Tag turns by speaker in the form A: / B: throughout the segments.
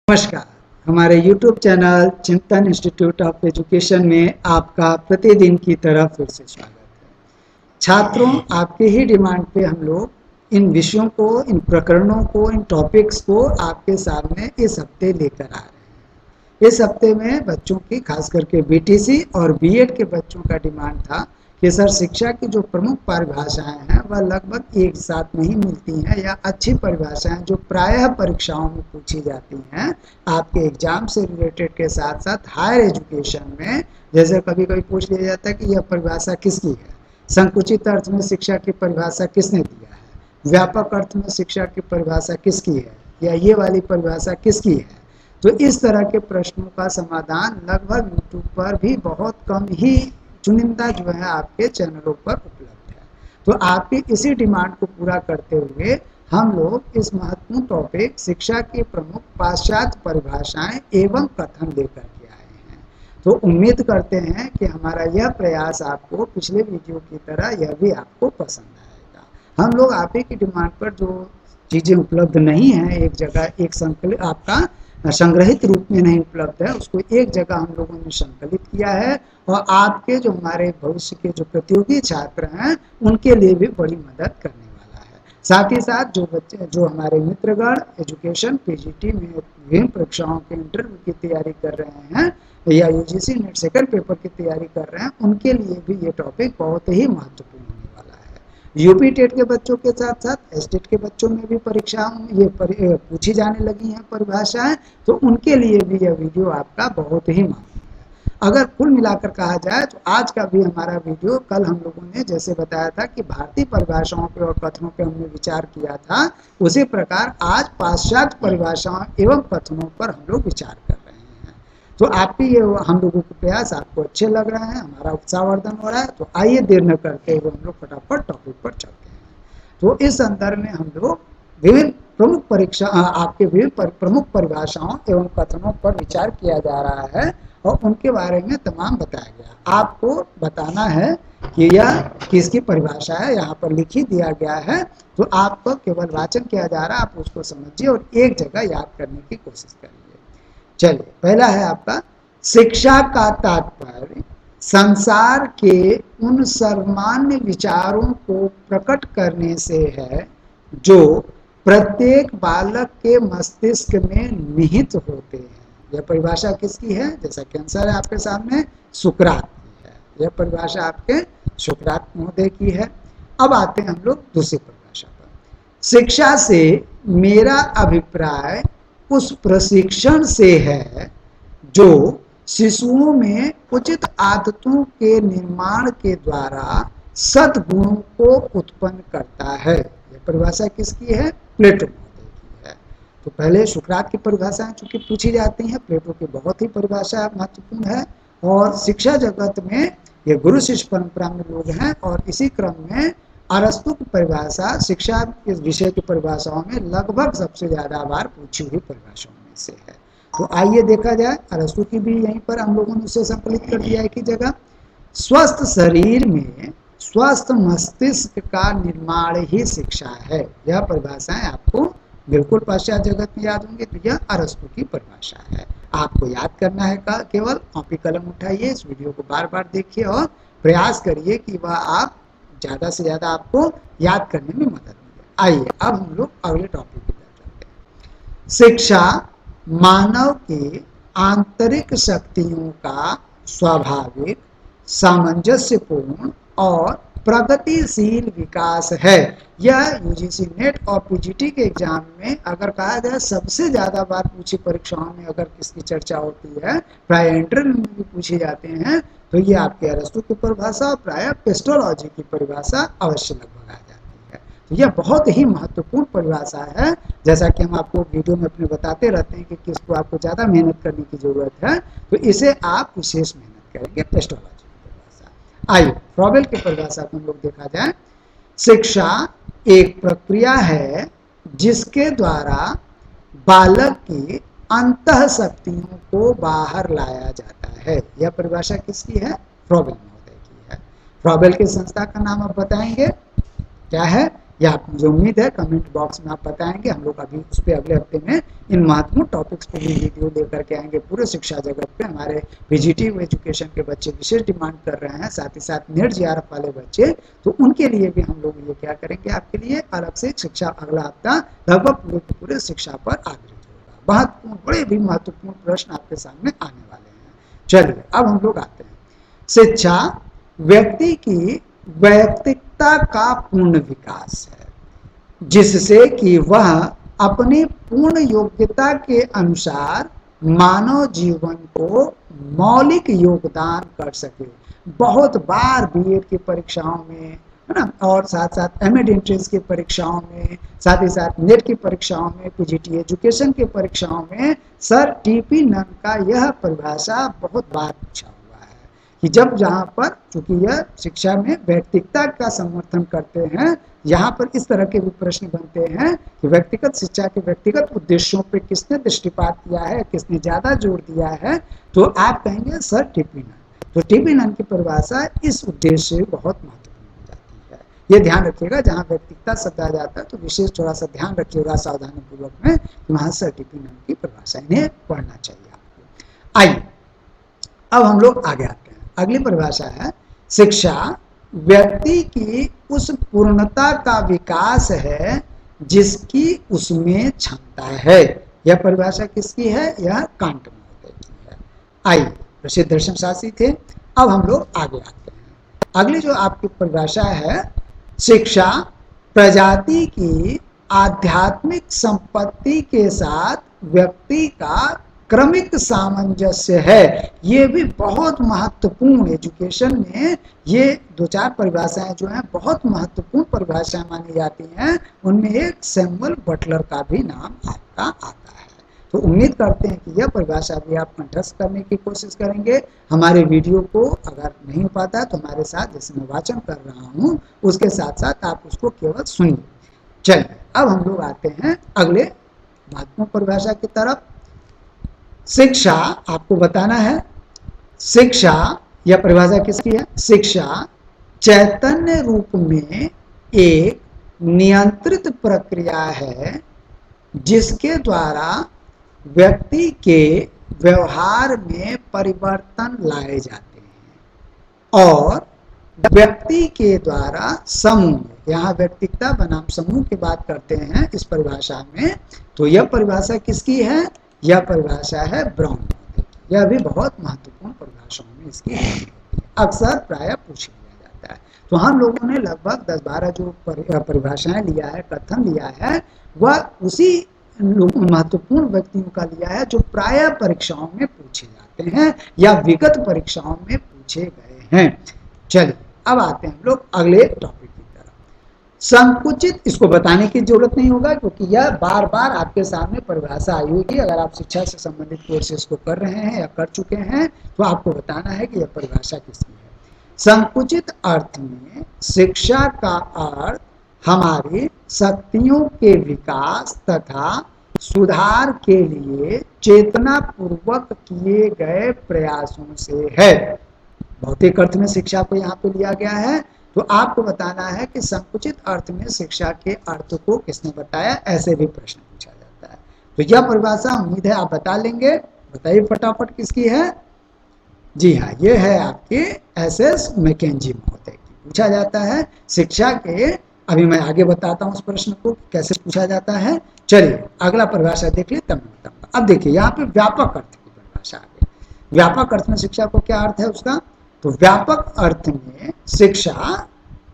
A: नमस्कार। हमारे YouTube channel चिंतन इंस्टीट्यूट ऑफ एजुकेशन में आपका प्रतिदिन की तरह फिर से स्वागत है। छात्रों, आपके ही डिमांड पे हम लोग इन विषयों को, इन प्रकरणों को, इन टॉपिक्स को आपके सामने इस हफ्ते लेकर आ रहे हैं। इस हफ्ते में बच्चों की, खास करके बीटीसी और बीएड के बच्चों का डिमांड था कि सर शिक्षा की जो प्रमुख परिभाषाएं हैं वह लगभग एक साथ नहीं मिलती हैं, या अच्छी परिभाषाएं जो प्रायः परीक्षाओं में पूछी जाती हैं आपके एग्जाम से रिलेटेड के साथ साथ हायर एजुकेशन में, जैसे कभी कभी पूछ लिया जाता है कि यह परिभाषा किसकी है, संकुचित अर्थ में शिक्षा की परिभाषा किसने दिया है, व्यापक अर्थ में शिक्षा की परिभाषा किसकी है, या ये वाली परिभाषा किसकी है। तो इस तरह के प्रश्नों का समाधान लगभग यूट्यूब पर भी बहुत कम ही चुनिंदा जो है आपके चैनलों पर उपलब्ध है। तो आपकी इसी डिमांड को पूरा करते हुए हम लोग इस महत्वपूर्ण टॉपिक शिक्षा की प्रमुख पाश्चात्य परिभाषाएं एवं कथन लेकर के आए हैं। तो उम्मीद करते हैं कि हमारा यह प्रयास आपको पिछले वीडियो की तरह यह भी आपको पसंद आएगा। हम लोग आप ही की डिमांड पर जो चीज़ें उपलब्ध नहीं हैं, एक जगह एक संकलित आपका संग्रहित रूप में नहीं उपलब्ध है, उसको एक जगह हम लोगों ने संकलित किया है और आपके जो हमारे भविष्य के जो प्रतियोगी छात्र हैं उनके लिए भी बड़ी मदद करने वाला है। साथ ही साथ जो बच्चे, जो हमारे मित्रगण एजुकेशन पीजीटी में विभिन्न परीक्षाओं के इंटरव्यू की तैयारी कर रहे हैं या यूजीसी नेट सेकंड पेपर की तैयारी कर रहे हैं, उनके लिए भी ये टॉपिक बहुत ही महत्वपूर्ण होने वाला है। यूपी टेट के बच्चों के साथ साथ एसटेट के बच्चों में भी परीक्षाओं में ये पूछी जाने लगी हैं परिभाषाएं, तो उनके लिए भी यह वीडियो आपका बहुत ही महत्वपूर्ण है। अगर कुल मिलाकर कहा जाए तो आज का भी हमारा वीडियो, कल हम लोगों ने जैसे बताया था कि भारतीय परिभाषाओं पे और कथनों पे हमने विचार किया था, उसी प्रकार आज पाश्चात्य परिभाषाओं एवं कथनों पर हम लोग विचार कर रहे हैं। तो आपके ये हम लोगों के प्रयास आपको अच्छे लग रहे हैं, हमारा उत्साहवर्धन हो रहा है। तो आइए देर न करते हुए हम लोग फटाफट टॉपिक पर चलते हैं। तो इस संदर्भ में हम लोग विभिन्न प्रमुख आपके विभिन्न प्रमुख परिभाषाओं एवं कथनों पर विचार किया जा रहा है और उनके बारे में तमाम बताया गया। आपको बताना है कि यह किसकी परिभाषा है, यहाँ पर लिख ही दिया गया है। तो आपको केवल वाचन किया जा रहा है, आप उसको समझिए और एक जगह याद करने की कोशिश करिए। चलिए, पहला है आपका, शिक्षा का तात्पर्य संसार के उन सर्वमान्य विचारों को प्रकट करने से है जो प्रत्येक बालक के मस्तिष्क में निहित होते हैं। यह परिभाषा किसकी है? जैसा कि आंसर है आपके सामने, सुकरात की है। यह परिभाषा आपके सुकरात महोदय की है। अब आते हैं हम लोग दूसरी परिभाषा पर। शिक्षा से मेरा अभिप्राय उस प्रशिक्षण से है जो शिशुओं में उचित आदतों के निर्माण के द्वारा सद्गुणों को उत्पन्न करता है। यह परिभाषा किसकी है? प्लेटो महोदय की है। तो पहले सुकरात की परिभाषाएं चूंकि पूछी जाती हैं, प्लेटो की बहुत ही परिभाषा महत्वपूर्ण है और शिक्षा जगत में ये गुरु शिष्य परंपरा में लोग हैं और इसी क्रम में अरस्तु की परिभाषा शिक्षा के विषय की परिभाषाओं में लगभग सबसे ज्यादा बार पूछी हुई परिभाषाओं में से है। तो आइए देखा जाए, अरस्तु की भी यहीं पर हम लोगों ने उसे संकलित कर दिया है कि जगह, स्वस्थ शरीर में स्वस्थ मस्तिष्क का निर्माण ही शिक्षा है। यह परिभाषाएं आपको बिल्कुल पश्चात जगत में याद होंगे। तो यह अरस्तु की परिभाषा है। आपको याद करना है का केवल कॉपी कलम उठाइए, इस वीडियो को बार बार देखिए और प्रयास करिए कि वह आप ज़्यादा से ज़्यादा आपको याद करने में मदद मिले। आइए अब हम लोग अगले टॉपिक की तरफ चलते हैं। शिक्षा मानव के आंतरिक शक्तियों का स्वाभाविक, सामंजस्यपूर्ण और प्रगतिशील विकास है। यह यूजीसी नेट और पीजीटी के एग्जाम में अगर कहा जाए सबसे ज्यादा बार पूछी परीक्षाओं में अगर किसकी चर्चा होती है, प्राय इंटरव्यू में भी पूछे जाते हैं, तो ये आपके अरस्तु की परिभाषा और प्राय पेस्टोलॉजी की परिभाषा अवश्य लगभग आ जाती है। तो यह बहुत ही महत्वपूर्ण परिभाषा है। जैसा कि हम आपको वीडियो में अपने बताते रहते हैं कि किसको आपको ज़्यादा मेहनत करने की ज़रूरत है, तो इसे आप विशेष मेहनत करेंगे, पेस्टोलॉजी की परिभाषा। आइए फ्रॉबेल की परिभाषा को हम लोग देखा जाए। शिक्षा एक प्रक्रिया है जिसके द्वारा बालक की अंतः शक्तियों को बाहर लाया जाता है। यह परिभाषा किसकी है? फ्रॉबेल महोदय की है। फ्रॉबेल की संस्था का नाम आप बताएंगे क्या है? या आप मुझे उम्मीद है कमेंट बॉक्स में आप बताएंगे। हम लोग अभी उस पर अगले हफ्ते में इन महत्वपूर्ण टॉपिक्स पे भी वीडियो लेकर के आएंगे। पूरे शिक्षा जगत पे हमारे पीजीटी एजुकेशन के बच्चे विशेष डिमांड कर रहे हैं, साथ ही साथ नेट जीआरएफ वाले बच्चे, तो उनके लिए भी हम लोग ये क्या करेंगे, आपके लिए अलग से शिक्षा अगला हफ्ता लगभग पूरे पूरे शिक्षा पर आधारित होगा। महत्वपूर्ण, बड़े भी महत्वपूर्ण प्रश्न आपके सामने आने वाले हैं। चलिए अब हम लोग आते हैं, शिक्षा व्यक्ति की वैयक्तिकता का पूर्ण विकास है, जिससे कि वह अपनी पूर्ण योग्यता के अनुसार मानव जीवन को मौलिक योगदान कर सके। बहुत बार बीएड की परीक्षाओं में, है ना, और साथ साथ एमएड एंट्रेंस की परीक्षाओं में, साथ ही साथ नेट की परीक्षाओं में, पीजीटी एजुकेशन की परीक्षाओं में सर टीपी नन का यह परिभाषा बहुत बार पूछा हुआ है कि जब जहाँ पर, चूंकि यह शिक्षा में व्यक्तिगता का समर्थन करते हैं, यहाँ पर इस तरह के भी प्रश्न बनते हैं कि व्यक्तिगत शिक्षा के व्यक्तिगत उद्देश्यों पे किसने दृष्टिपात किया है, किसने ज्यादा जोर दिया है, तो आप कहेंगे सर टीपी नन। तो टीपी नन की परिभाषा इस उद्देश्य से बहुत महत्वपूर्ण हो जाती है। ये ध्यान रखिएगा, जहाँ व्यक्तिगता शब्द आ जाता है तो विशेष थोड़ा सा ध्यान रखिएगा सावधानी पूर्वक में, वहां सर टीपी नन की परिभाषा, इन्हें पढ़ना चाहिए आपको। आइए अब हम लोग आगे आते हैं। अगली परिभाषा है, शिक्षा व्यक्ति की उस पूर्णता का विकास है जिसकी उसमें क्षमता है। यह परिभाषा किसकी है? यह कांट महोदय की है। आइए, प्रसिद्ध दर्शन शास्त्री थे। अब हम लोग आगे आते हैं। अगली जो आपकी परिभाषा है, शिक्षा प्रजाति की आध्यात्मिक संपत्ति के साथ व्यक्ति का क्रमिक सामंजस्य है। ये भी बहुत महत्वपूर्ण, एजुकेशन में ये दो चार परिभाषाएं जो हैं बहुत महत्वपूर्ण परिभाषाएं मानी जाती हैं। उनमें एक सैमुअल बटलर का भी नाम आपका आता है। तो उम्मीद करते हैं कि यह परिभाषा भी आप कंठस्थ करने की कोशिश करेंगे। हमारे वीडियो को अगर नहीं हो पाता तो हमारे साथ, जैसे मैं वाचन कर रहा हूँ, उसके साथ साथ आप उसको केवल सुनिए। चलिए अब हम लोग आते हैं अगले महत्वपूर्ण परिभाषा की तरफ। शिक्षा, आपको बताना है, शिक्षा, यह परिभाषा किसकी है? शिक्षा चैतन्य रूप में एक नियंत्रित प्रक्रिया है जिसके द्वारा व्यक्ति के व्यवहार में परिवर्तन लाए जाते हैं और व्यक्ति के द्वारा समूह, यहाँ व्यक्तिगता बनाम समूह की बात करते हैं इस परिभाषा में, तो यह परिभाषा किसकी है? यह परिभाषा है ब्राउन। यह भी बहुत महत्वपूर्ण परिभाषाओं में इसकी अक्सर प्राय पूछ लिया जाता है। तो हम लोगों ने लगभग 10-12 जो परिभाषाएं लिया है, कथन लिया है, वह उसी महत्वपूर्ण व्यक्तियों का लिया है जो प्राय परीक्षाओं में पूछे जाते हैं या विगत परीक्षाओं में पूछे गए हैं। चलिए अब आते हैं हम लोग अगले टॉपिक की तरफ। संकुचित, इसको बताने की जरूरत नहीं होगा क्योंकि यह बार बार आपके सामने परिभाषा आई होगी। अगर आप शिक्षा से संबंधित कोर्सेज को कर रहे हैं या कर चुके हैं तो आपको बताना है कि यह परिभाषा किसकी है। संकुचित अर्थ में शिक्षा का अर्थ हमारी शक्तियों के विकास तथा सुधार के लिए चेतना पूर्वक किए गए प्रयासों से है। भौतिक अर्थ में शिक्षा को यहाँ पे लिया गया है, तो आपको बताना है कि संकुचित अर्थ में शिक्षा के अर्थ को किसने बताया, ऐसे भी प्रश्न पूछा जाता है। तो यह परिभाषा उम्मीद है आप बता लेंगे। बताइए फटाफट किसकी है? जी हाँ, ये है आपके एस.एस. मैकेंजी महोदय की। पूछा जाता है शिक्षा के, अभी मैं आगे बताता हूँ उस प्रश्न को कैसे पूछा जाता है। चलिए अगला परिभाषा देख लिए तब मैं बताऊंगा। अब देखिए यहाँ पे व्यापक अर्थ की परिभाषा आ गई। व्यापक अर्थ में शिक्षा को क्या अर्थ है उसका? तो व्यापक अर्थ में शिक्षा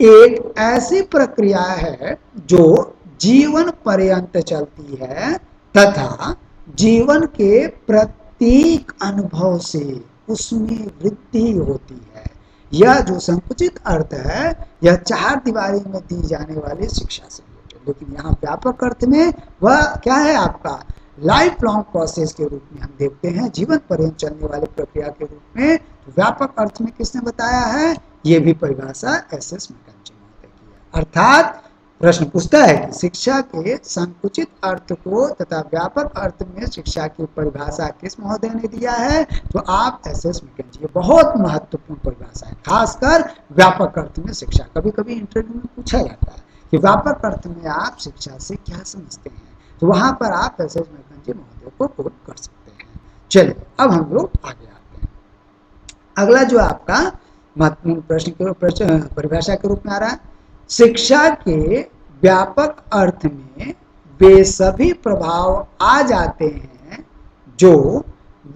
A: एक ऐसी प्रक्रिया है जो जीवन पर्यंत चलती है तथा जीवन के प्रत्येक अनुभव से उसमें वृद्धि होती है। यह जो संकुचित अर्थ है यह चार दीवारी में दी जाने वाली शिक्षा से रिलेटेड, लेकिन यहाँ व्यापक अर्थ में वह क्या है आपका लाइफ लॉन्ग प्रोसेस के रूप में हम देखते हैं, जीवन पर्यंत चलने वाली प्रक्रिया के रूप में। तो व्यापक अर्थ में किसने बताया है? ये भी परिभाषा एस.एस. मैकेंजी महोदय की है। अर्थात प्रश्न पूछता है कि शिक्षा के संकुचित अर्थ को तथा व्यापक अर्थ में शिक्षा की परिभाषा किस महोदय ने दिया है? तो आप एस.एस. मैकेंजी। बहुत महत्वपूर्ण परिभाषा है, खासकर व्यापक अर्थ में शिक्षा। कभी कभी इंटरव्यू में पूछा जाता है कि व्यापक अर्थ में आप शिक्षा से क्या समझते हैं। तो वहां पर आप एस एस मैकेंजी महोदय को कोट कर सकते हैं। चलिए अब हम लोग आगे आते हैं। अगला जो आपका महत्वपूर्ण प्रश्न परिभाषा के रूप में आ रहा है, शिक्षा के व्यापक अर्थ में वे सभी प्रभाव आ जाते हैं जो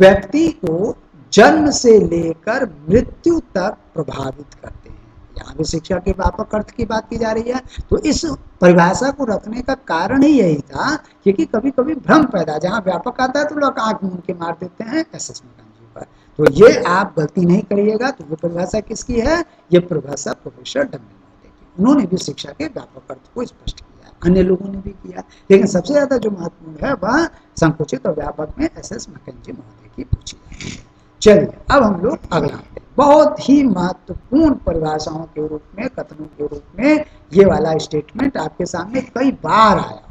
A: व्यक्ति को जन्म से लेकर मृत्यु तक प्रभावित करते हैं। यहाँ भी शिक्षा के व्यापक अर्थ की बात की जा रही है। तो इस परिभाषा को रखने का कारण ही यही था, क्योंकि कभी कभी भ्रम पैदा, जहाँ व्यापक आता है तो लोग आंख मूंद के मार देते हैं एस एस मैकेंजी पर। तो ये आप गलती नहीं करिएगा। तो ये परिभाषा किसकी है? ये परिभाषा प्रोफेसर डंगल महोदय की। उन्होंने भी शिक्षा के व्यापक अर्थ को स्पष्ट किया, अन्य लोगों ने भी किया, लेकिन सबसे ज्यादा जो महत्वपूर्ण है वह संकुचित और व्यापक में एस एस मैकेंजी महोदय की पूछी जाती है। चलिए अब हम लोग अगला आते हैं। बहुत ही महत्वपूर्ण परिभाषाओं के रूप में, कथनों के रूप में ये वाला स्टेटमेंट आपके सामने कई बार आया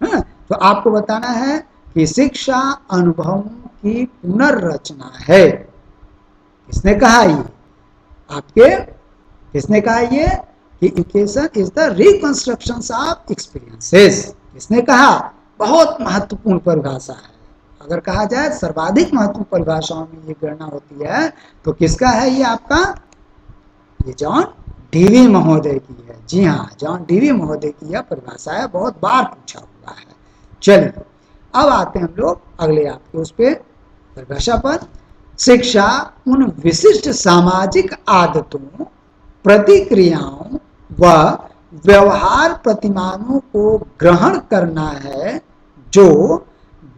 A: होगा। तो आपको बताना है कि शिक्षा अनुभवों की पुनर्रचना है। किसने कहा ये? आपके किसने कहा ये कि education is the reconstruction of experiences? किसने कहा? बहुत महत्वपूर्ण परिभाषा है। अगर कहा जाए सर्वाधिक महत्वपूर्ण परिभाषाओं में ये गणना होती है तो किसका है ये? आपका ये जॉन डीवी महोदय की है। जी हाँ, जॉन डीवी महोदय की यह परिभाषा है, बहुत बार पूछा हुआ है। चलिए अब आते हैं हम लोग अगले आपके उस पे परिभाषा पर। शिक्षा उन विशिष्ट सामाजिक आदतों, प्रतिक्रियाओं व व्यवहार प्रतिमानों को ग्रहण करना है जो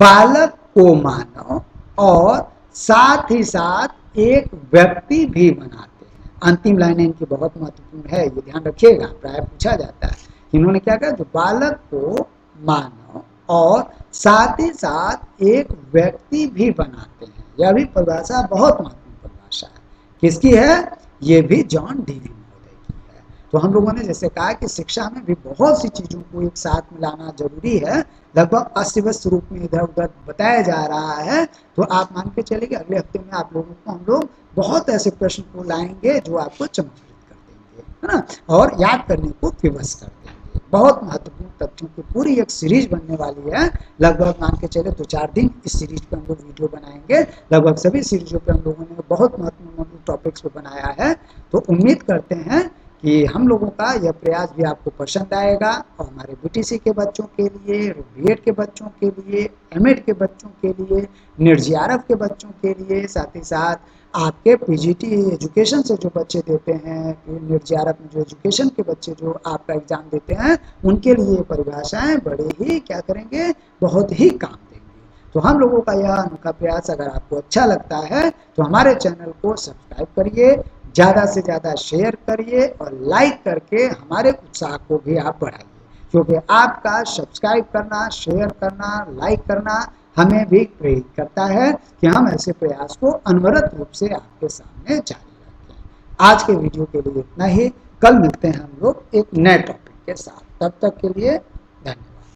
A: बालक को मानव और साथ ही साथ एक व्यक्ति भी बनाते हैं। अंतिम लाइन इनकी बहुत महत्वपूर्ण है, ये ध्यान रखिएगा, प्राय पूछा जाता है। इन्होंने क्या कहा? जो बालक को मानव और साथ ही साथ एक व्यक्ति भी बनाते हैं। यह भी परिभाषा बहुत महत्वपूर्ण परिभाषा है। किसकी है? ये भी जॉन डीवी महोदय की है। तो हम लोगों ने जैसे कहा कि शिक्षा में भी बहुत सी चीजों को एक साथ मिलाना जरूरी है, लगभग अस्तव्यस्त रूप में इधर उधर बताया जा रहा है। तो आप मान के चलिए कि अगले हफ्ते में आप लोगों को हम लोग बहुत ऐसे प्रश्न को लाएंगे जो आपको चमत्कृत कर देंगे, है ना, और याद करने को विवश कर देंगे। बहुत महत्वपूर्ण तथ्यों की पूरी एक सीरीज बनने वाली है। लगभग मान के चले 2-4 दिन इस सीरीज पे हम लोग वीडियो बनाएंगे। लगभग सभी सीरीजों पे हम लोगों ने बहुत महत्वपूर्ण टॉपिक्स पे बनाया है। तो उम्मीद करते हैं कि हम लोगों का यह प्रयास भी आपको पसंद आएगा, और हमारे बीटीसी के बच्चों के लिए, बीएड के बच्चों के लिए, एमएड के बच्चों के लिए, नीट जेआरएफ के बच्चों के लिए, साथ ही साथ आपके पीजीटी एजुकेशन से जो बच्चे देते हैं, नीट जेआरएफ में जो एजुकेशन के बच्चे जो आपका एग्जाम देते हैं, उनके लिए परिभाषाएं बड़े ही क्या करेंगे, बहुत ही काम देंगे। तो हम लोगों का यह अनोखा प्रयास अगर आपको अच्छा लगता है तो हमारे चैनल को सब्सक्राइब करिए, ज़्यादा से ज़्यादा शेयर करिए और लाइक करके हमारे उत्साह को भी आप बढ़ाइए, क्योंकि आपका सब्सक्राइब करना, शेयर करना, लाइक करना हमें भी प्रेरित करता है कि हम ऐसे प्रयास को अनवरत रूप से आपके सामने जारी रखें। आज के वीडियो के लिए इतना ही। कल मिलते हैं हम लोग एक नए टॉपिक के साथ। तब तक के लिए धन्यवाद।